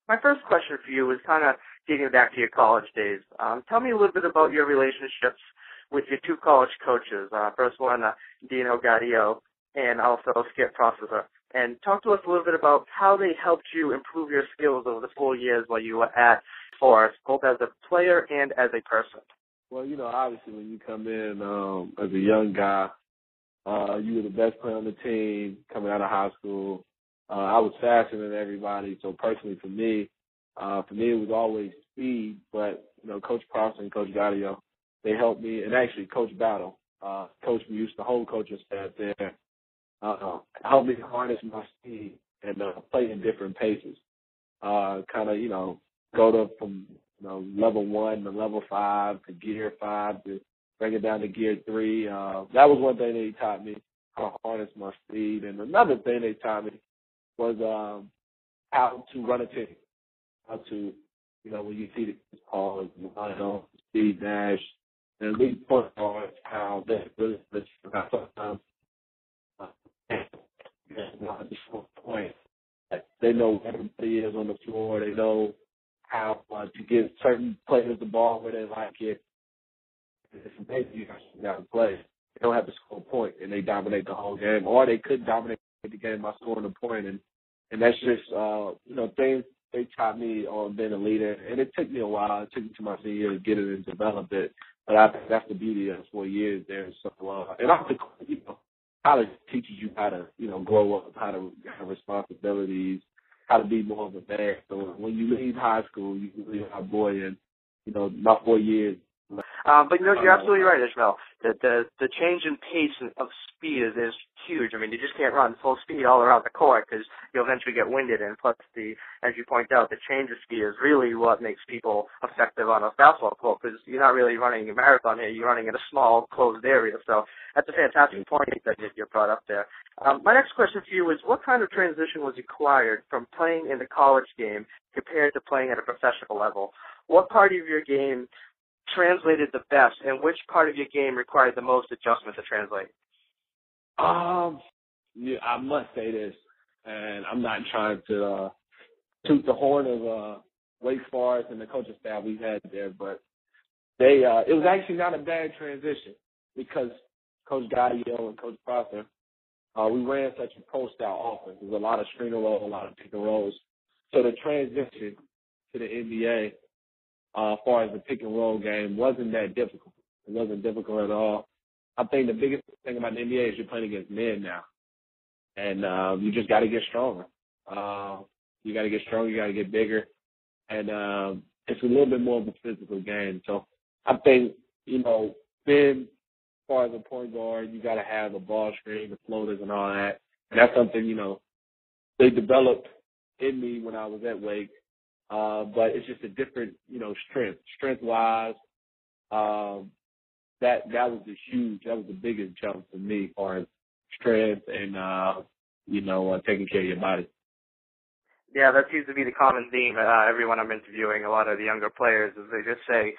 My first question for you is kind of getting back to your college days. Tell me a little bit about your relationships with your two college coaches. First one, Dino Gaudio, and also Skip Processor. And talk to us a little bit about how they helped you improve your skills over the 4 years while you were at Forest, both as a player and as a person. Well, obviously when you come in as a young guy, you were the best player on the team coming out of high school. I was faster than everybody, so personally for me it was always speed. But Coach Prosser and Coach Gaudio, they helped me, and actually Coach Battle, Coach we used to hold coaching staff there, helped me harness my speed and play in different paces. Go to from level 1 to level 5 to gear 5 to bring it down to gear 3. That was one thing they taught me, how to harness my speed. And another thing they taught me was how to run a team, how to, when you see the calls, speed dash, and lead point guards, how that really sometimes at the short point. They know where everybody is on the floor. They know how to give certain players the ball where they like it. It's amazing you got to play. They don't have to score a point, and they dominate the whole game. Or they could dominate the game by scoring a point. And that's just, things they taught me on being a leader. And it took me a while. It took me to my senior year to get it and develop it. But I think that's the beauty of 4 years there. So, and I think, college teaches you how to, grow up, how to have responsibilities, how to be more of a man. So when you leave high school, you can leave our boy, and my 4 years. But you're absolutely right, Ishmael. The change in pace of speed is huge. I mean, you just can't run full speed all around the court because you'll eventually get winded. And plus, as you point out, the change of speed is really what makes people effective on a basketball court because you're not really running a marathon here. You're running in a small, closed area. So that's a fantastic point that you brought up there. My next question for you is, what kind of transition was required from playing in the college game compared to playing at a professional level? What part of your game translated the best, and which part of your game required the most adjustment to translate? I must say this, and I'm not trying to toot the horn of Wake Forest and the coaching staff we've had there, but it was actually not a bad transition because Coach Gaudio and Coach Prosser, we ran such a pro-style offense. There's a lot of screen and roll, a lot of pick and rolls. So the transition to the NBA, as far as the pick and roll game, wasn't that difficult. It wasn't difficult at all. I think the biggest thing about the NBA is you're playing against men now. And you just got to get stronger. You got to get stronger. You got to get bigger. And it's a little bit more of a physical game. So I think, being as far as a point guard, you got to have the ball screen, the floaters, and all that. And that's something, they developed in me when I was at Wake. But it's just a different, strength-wise. That was that was the biggest jump for me as far as strength and, taking care of your body. Yeah, that seems to be the common theme. Everyone I'm interviewing, a lot of the younger players, is they just say,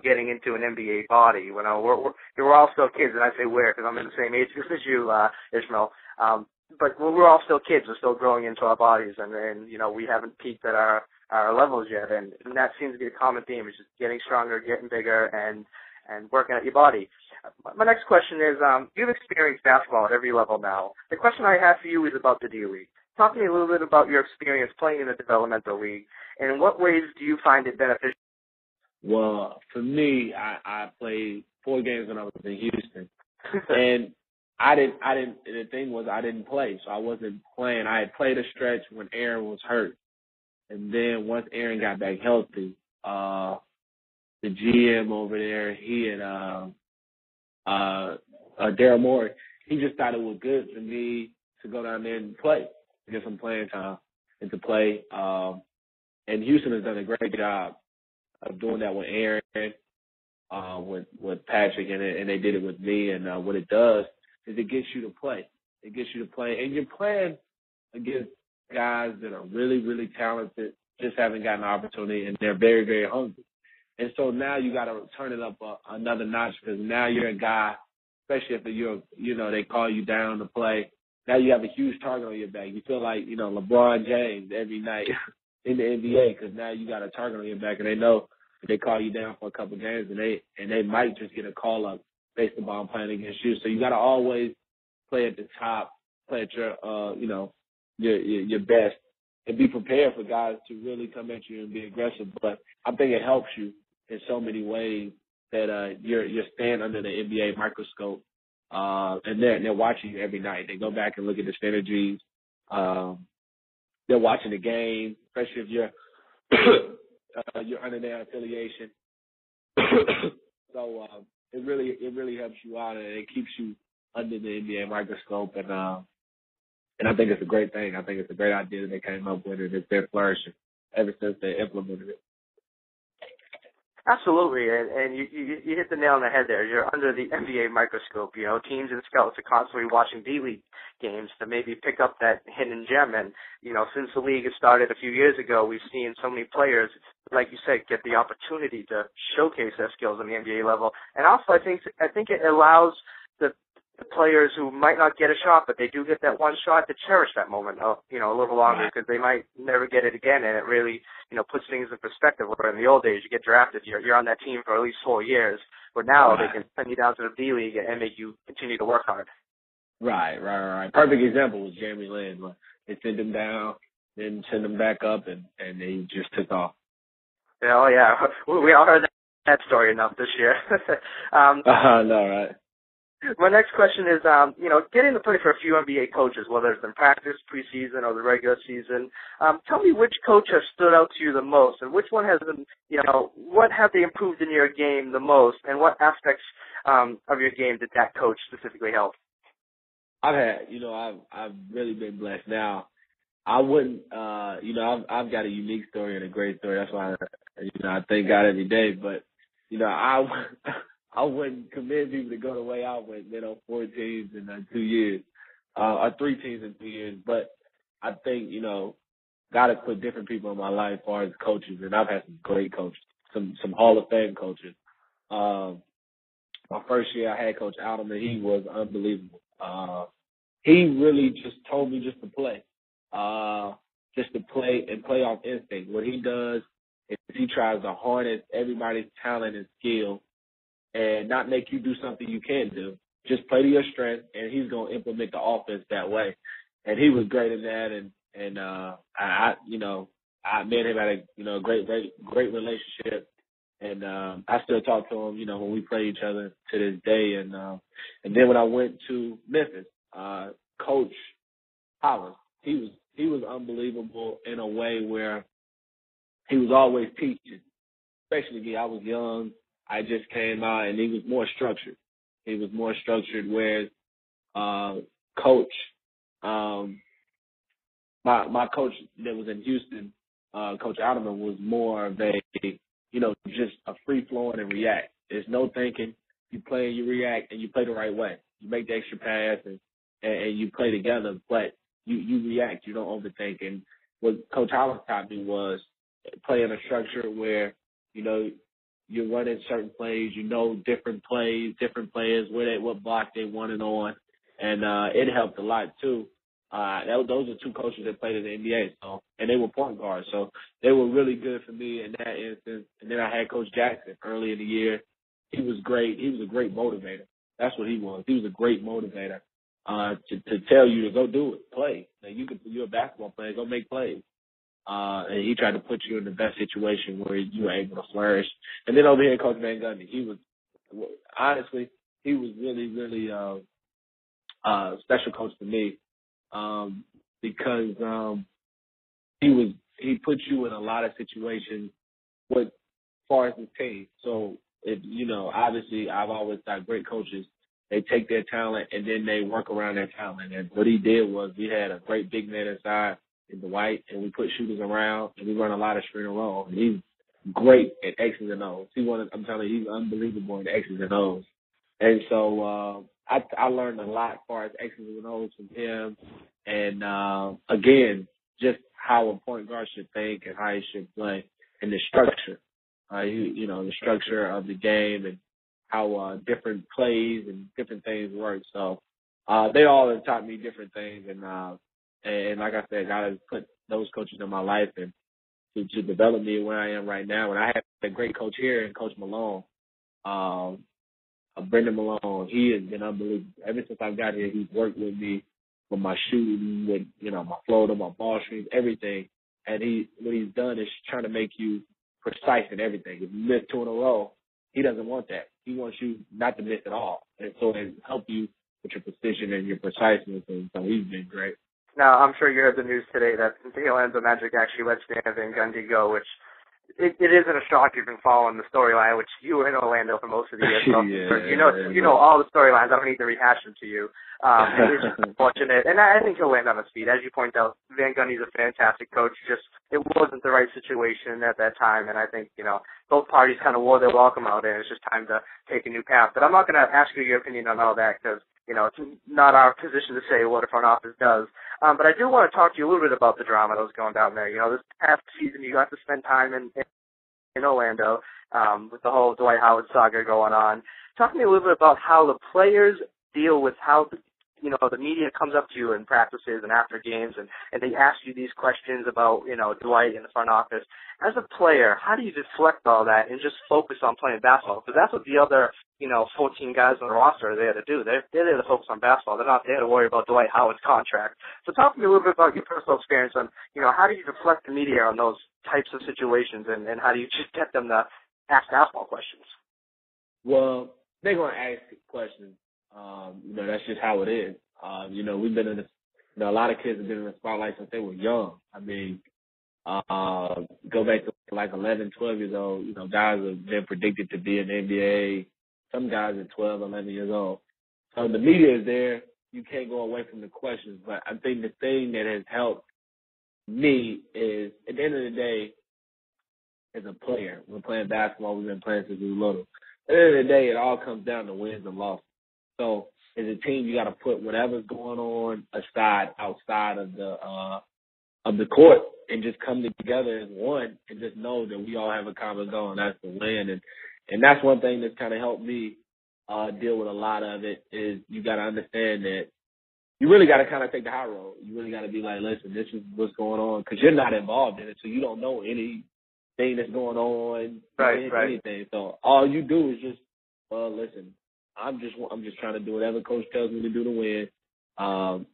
getting into an NBA body. We're all still kids, and I say we're because I'm in the same age group as you, Ishmael. But we're all still kids. We're still growing into our bodies, and we haven't peaked at our levels yet. And that seems to be the common theme, is just getting stronger, getting bigger, and working at your body. My next question is, you've experienced basketball at every level now. The question I have for you is about the D League. Talk to me a little bit about your experience playing in the developmental league, and in what ways do you find it beneficial? Well, for me, I played 4 games when I was in Houston, and the thing was I didn't play, so I wasn't playing. I had played a stretch when Aaron was hurt, and then once Aaron got back healthy, the GM over there, he and Daryl Morey, he just thought it was good for me to go down there and play, to get some playing time and to play. And Houston has done a great job of doing that with Aaron, with Patrick, and they did it with me. And what it does is it gets you to play. It gets you to play. And you're playing against guys that are really, really talented, just haven't gotten an opportunity, and they're very, very hungry. And so now you got to turn it up another notch, because now you're a guy, especially if they call you down to play. Now you have a huge target on your back. You feel like, LeBron James every night. in the NBA because now you got a target on your back, and they know if they call you down for a couple of games, and they might just get a call up based upon playing against you. So you got to always play at the top, play at your best, and be prepared for guys to really come at you and be aggressive. But I think it helps you in so many ways that you're staying under the NBA microscope, and they're watching you every night. They go back and look at the synergies. They're watching the game, especially if you're under their affiliation. So it really helps you out, and it keeps you under the NBA microscope. And I think it's a great thing. I think it's a great idea that they came up with it. It's been flourishing ever since they implemented it. Absolutely, and you hit the nail on the head there. You're under the NBA microscope. You know, teams and scouts are constantly watching D-League games to maybe pick up that hidden gem. And, you know, since the league has started a few years ago, we've seen so many players, like you said, get the opportunity to showcase their skills on the NBA level. And also, I think it allows the players who might not get a shot, but they do get that one shot, to cherish that moment, you know, a little longer, because they might never get it again, and it really, you know, puts things in perspective. Where in the old days, you get drafted, you're on that team for at least 4 years, where now they can send you down to the D League and make you continue to work hard. Right. Perfect example was Jeremy Lin. They sent him down, then sent him back up, and he just took off. Yeah, oh yeah, we all heard that story enough this year. No, right. My next question is, you know, getting to play for a few NBA coaches, whether it's in practice, preseason, or the regular season. Tell me which coach has stood out to you the most, and which one has been, you know, what have they improved in your game the most, and what aspects of your game did that coach specifically help? I've really been blessed. Now, I wouldn't, I've got a unique story and a great story. That's why, I thank God every day. But, I wouldn't commend people to go the way I went, 4 teams in 2 years, or 3 teams in 2 years. But I think, God has put different people in my life as far as coaches, and I've had some great coaches, some Hall of Fame coaches. My first year I had Coach Alderman. He was unbelievable. He really just told me just to play and play off instinct. What he does is he tries to harness everybody's talent and skill and not make you do something you can't do. Just play to your strength, and he's going to implement the offense that way. And he was great in that, and me and him had a great relationship. And I still talk to him, when we play each other to this day. And then when I went to Memphis, Coach Holland, he was unbelievable in a way where he was always teaching. Especially me, I was young. I just came out, and he was more structured. Whereas Coach, my coach that was in Houston, Coach Alderman, was more of a, just a free-flowing and react. There's no thinking. You play and you react, and you play the right way. You make the extra pass, and you play together, but you react. You don't overthink. And what Coach Holland taught me was playing a structure where, you're running certain plays, different players, what block they wanted on, and it helped a lot too. Those are 2 coaches that played in the NBA, and they were point guards, so they were really good for me in that instance. And then I had Coach Jackson early in the year. He was great. He was a great motivator. That's what he was. He was a great motivator to tell you to go do it, play. Now, you're a basketball player, go make plays. And he tried to put you in the best situation where you were able to flourish. And then over here, Coach Van Gundy, he was really, really special coach to me because he put you in a lot of situations as far as his team. So, obviously I've always thought great coaches, they take their talent and then they work around their talent. And what he did was we had a great big man inside in the white, and we put shooters around, and we run a lot of screen and roll. And he's great at X's and O's. I'm telling you, he's unbelievable in X's and O's. And so I learned a lot as far as X's and O's from him. And, again, just how a point guard should think and how he should play, and the structure, the structure of the game and how different plays and different things work. So they all have taught me different things. And like I said, God has put those coaches in my life, and to develop me where I am right now. And I have a great coach here, and Coach Malone, Brendan Malone. He has been unbelievable. Ever since I got here, he's worked with me with my shooting, with, you know, my floater, my ball streams, everything. And what he's done is trying to make you precise in everything. If you miss 2 in a row, he doesn't want that. He wants you not to miss at all. And so it helps you with your precision and your preciseness. And so he's been great. Now, I'm sure you heard the news today that the Orlando Magic actually let Stan Van Gundy go, which it isn't a shock. You've been following the storyline, which you were in Orlando for most of the year. So you know all the storylines. I don't need to rehash them to you. It's just unfortunate. And I think he'll land on his feet. As you point out, Van Gundy's a fantastic coach. Just it wasn't the right situation at that time. And I think, you know, both parties kind of wore their welcome out, and it's just time to take a new path. But I'm not going to ask you your opinion on all that because, you know, it's not our position to say what a front office does. But I do want to talk to you a little bit about the drama that was going down there. You know, this past season you got to spend time in Orlando with the whole Dwight Howard saga going on. Talk to me a little bit about how the players deal with how, you know, the media comes up to you in practices and after games, and they ask you these questions about, you know, Dwight in the front office. As a player, how do you deflect all that and just focus on playing basketball? Because that's what the other, you know, 14 guys on the roster are there to do. They're there to focus on basketball. They're not there to worry about Dwight Howard's contract. So talk to me a little bit about your personal experience on, you know, how do you deflect the media on those types of situations, and how do you just get them to ask basketball questions? Well, they're going to ask questions. You know, that's just how it is. You know, we've been in this, you know, a lot of kids have been in the spotlight since they were young. I mean, go back to like 11, 12 years old, you know, guys have been predicted to be in the NBA. Some guys are 12, 11 years old. So the media is there. You can't go away from the questions. But I think the thing that has helped me is, at the end of the day, as a player, we're playing basketball. We've been playing since we were little. At the end of the day, it all comes down to wins and losses. So as a team, you got to put whatever's going on aside, outside of the court, and just come together as one, and just know that we all have a common goal, and that's to win. And that's one thing that's kind of helped me deal with a lot of it. Is you got to understand that you really got to kind of take the high road. You really got to be like, listen, this is what's going on, because you're not involved in it, so you don't know anything that's going on, right. Anything. So all you do is just, listen, I'm just trying to do whatever coach tells me to do to win.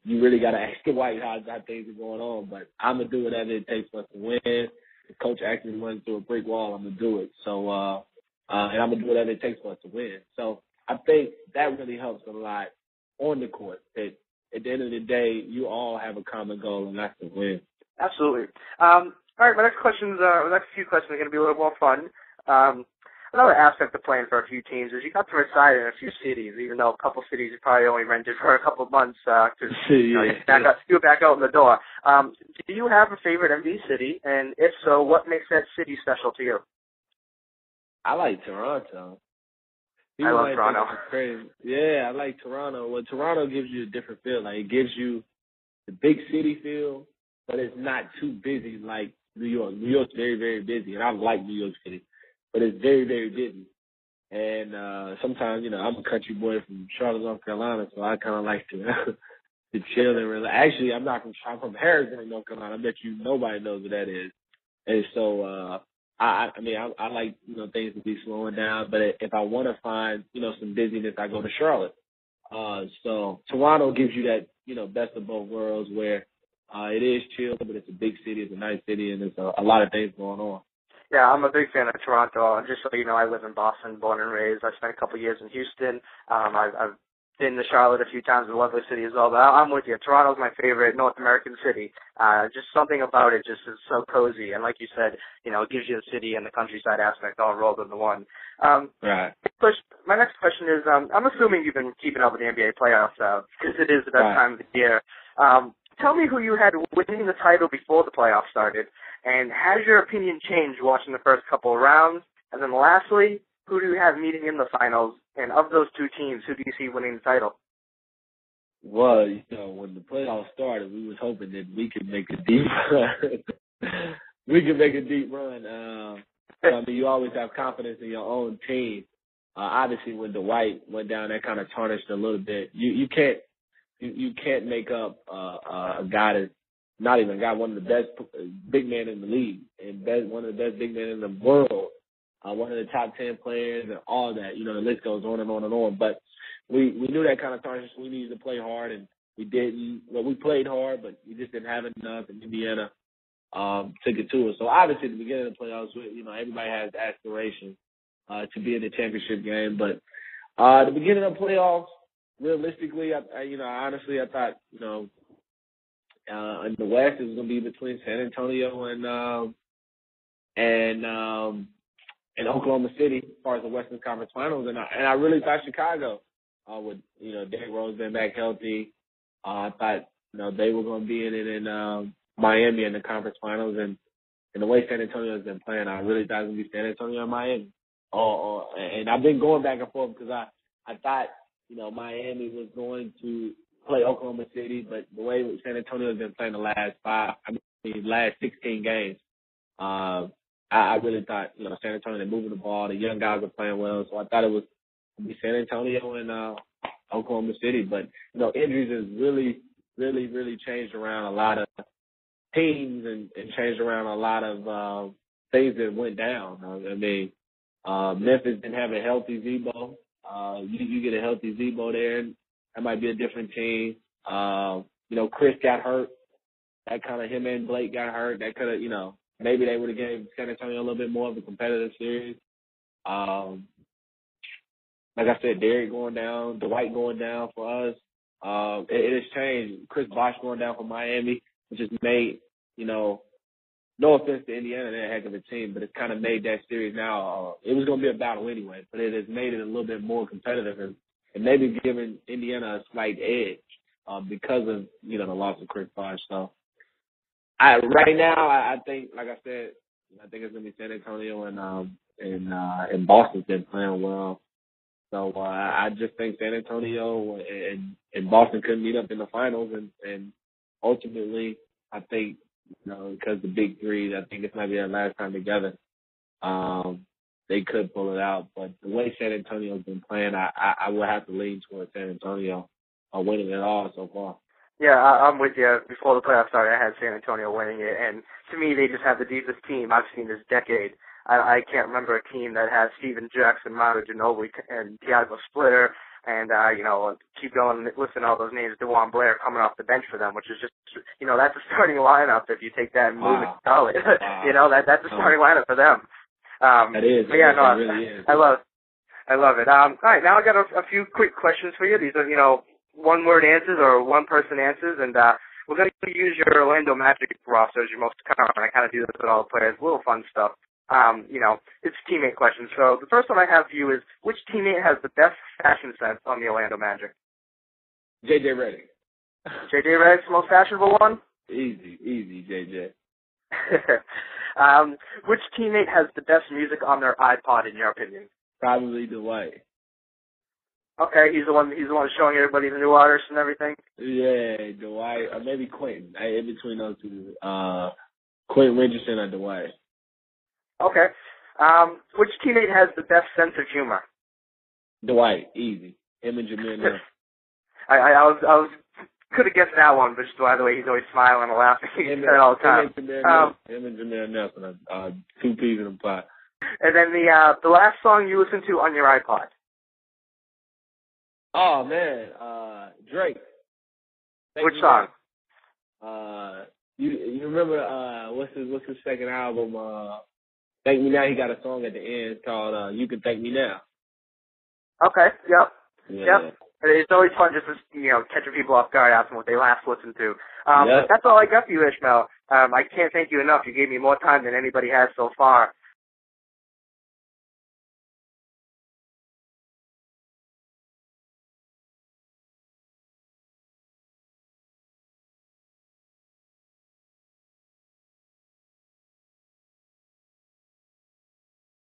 You really got to ask the White House how things are going on, but I'm going to do whatever it takes for us to win. If coach actually runs through a brick wall, I'm going to do it. So, and I'm going to do whatever it takes for us to win. So I think that really helps a lot on the court, that at the end of the day, you all have a common goal, and that's to win. Absolutely. All right, my next few questions are going to be a little more fun. Another aspect of playing for a few teams is you got to reside in a few cities, even though a couple cities you probably only rented for a couple of months because you were back out in the door. Do you have a favorite NBA city? And if so, what makes that city special to you? I like Toronto. I love Toronto. Crazy. Yeah, I like Toronto. Well, Toronto gives you a different feel. Like, it gives you the big city feel, but it's not too busy like New York. New York's very, very busy, and I like New York City. But it's very, very busy. And sometimes, you know, I'm a country boy from Charlotte, North Carolina, so I kind of like to chill and relax. Actually, I'm from Harrisburg, North Carolina. I bet you nobody knows what that is. And so I mean, I like, you know, things to be slowing down. But if I want to find, you know, some busyness, I go to Charlotte. So Toronto gives you that, you know, best of both worlds where it is chill, but it's a big city, it's a nice city, and there's a lot of things going on. Yeah, I'm a big fan of Toronto. Just so you know, I live in Boston, born and raised. I spent a couple of years in Houston. I've been to Charlotte a few times, a lovely city as well. But I'm with you. Toronto's my favorite North American city. Just something about it just is so cozy. And like you said, you know, it gives you the city and the countryside aspect all rolled into one. Right. My next question is, I'm assuming you've been keeping up with the NBA playoffs because it is the best time of the year. Tell me who you had winning the title before the playoffs started, and has your opinion changed watching the first couple of rounds? And then lastly, who do you have meeting in the finals? And of those two teams, who do you see winning the title? Well, you know, when the playoffs started, we was hoping that we could make a deep run. So, I mean, you always have confidence in your own team. Obviously, when Dwight went down, that kind of tarnished a little bit. You can't make up a guy not even got one of the best big men in the league and one of the best big men in the world, one of the top 10 players and all that. You know, the list goes on and on and on. But we knew that kind of target. We needed to play hard, and we didn't. Well, we played hard, but we just didn't have enough, and Indiana took it to us. So obviously at the beginning of the playoffs, you know, everybody has aspirations to be in the championship game. But the beginning of the playoffs, realistically, honestly, I thought, you know, in the West, it was going to be between San Antonio and Oklahoma City as far as the Western Conference Finals. And I really thought Chicago would, you know, Derrick Rose been back healthy. I thought, you know, they were going to be in it in Miami in the conference finals. And the way San Antonio has been playing, I really thought it was going to be San Antonio and Miami. And I've been going back and forth because I thought, you know, Miami was going to play Oklahoma City, but the way San Antonio has been playing the last 16 games, I really thought, you know, San Antonio, they're moving the ball, the young guys are playing well, so I thought it was going to be San Antonio and Oklahoma City. But, you know, injuries has really, really, really changed around a lot of teams and changed around a lot of things that went down. I mean, Memphis didn't have a healthy Zebo. You get a healthy Zebo there, that might be a different team. You know, Chris got hurt. That kind of, him and Blake got hurt. That could have, you know, maybe they would have gave San Antonio a little bit more of a competitive series. Like I said, Derrick going down, Dwight going down for us. It has changed. Chris Bosh going down for Miami, which has made, you know, no offense to Indiana, they're a heck of a team, but it's kind of made that series now. It was going to be a battle anyway, but it has made it a little bit more competitive and maybe giving Indiana a slight edge because of, you know, the loss of Chris Bosh. So right now, I think, like I said, I think it's going to be San Antonio and Boston's been playing well. So I just think San Antonio and Boston couldn't meet up in the finals, and ultimately, I think, you know, because the big three, I think this might be their last time together. They could pull it out, but the way San Antonio's been playing, I would have to lean towards San Antonio winning it all so far. Yeah, I'm with you. Before the playoffs started, I had San Antonio winning it, and to me, they just have the deepest team I've seen this decade. I can't remember a team that has Steven Jackson, Manu Ginobili, and Thiago Splitter, and, you know, keep going, listen to all those names, DeJuan Blair coming off the bench for them, which is just, you know, that's a starting lineup if you take that and move it to college. You know, that's a starting lineup for them. It is. Yeah, no, it really is. I love it. All right, now I got a few quick questions for you. These are, you know, one-word answers or one-person answers, and we're going to use your Orlando Magic roster as your most common. I kind of do this with all the players, a little fun stuff. You know, it's teammate questions. So the first one I have for you is, which teammate has the best fashion sense on the Orlando Magic? J.J. Redick. J.J. Redick's the most fashionable one? Easy, J.J. Which teammate has the best music on their iPod, in your opinion? Probably Dwight. Okay, he's the one showing everybody the new artists and everything? Yeah, Dwight, or maybe Quentin. In between those two. Quentin Richardson or Dwight. Okay. Which teammate has the best sense of humor? Dwight, easy. Him and Jameer Nelson. I could have guessed that one, but just by the way, he's always smiling and laughing. He said it all the time. Him and Jameer Nelson are two peas in a pot. And then the last song you listened to on your iPod? Oh man, Drake. Which song? You remember what's his second album? Thank Me Now. He got a song at the end called "You Can Thank Me Now." Okay. Yep. Yeah. Yep. It's always fun just to, you know, catching people off guard, asking what they last listened to. But that's all I got for you, Ishmael. I can't thank you enough. You gave me more time than anybody has so far.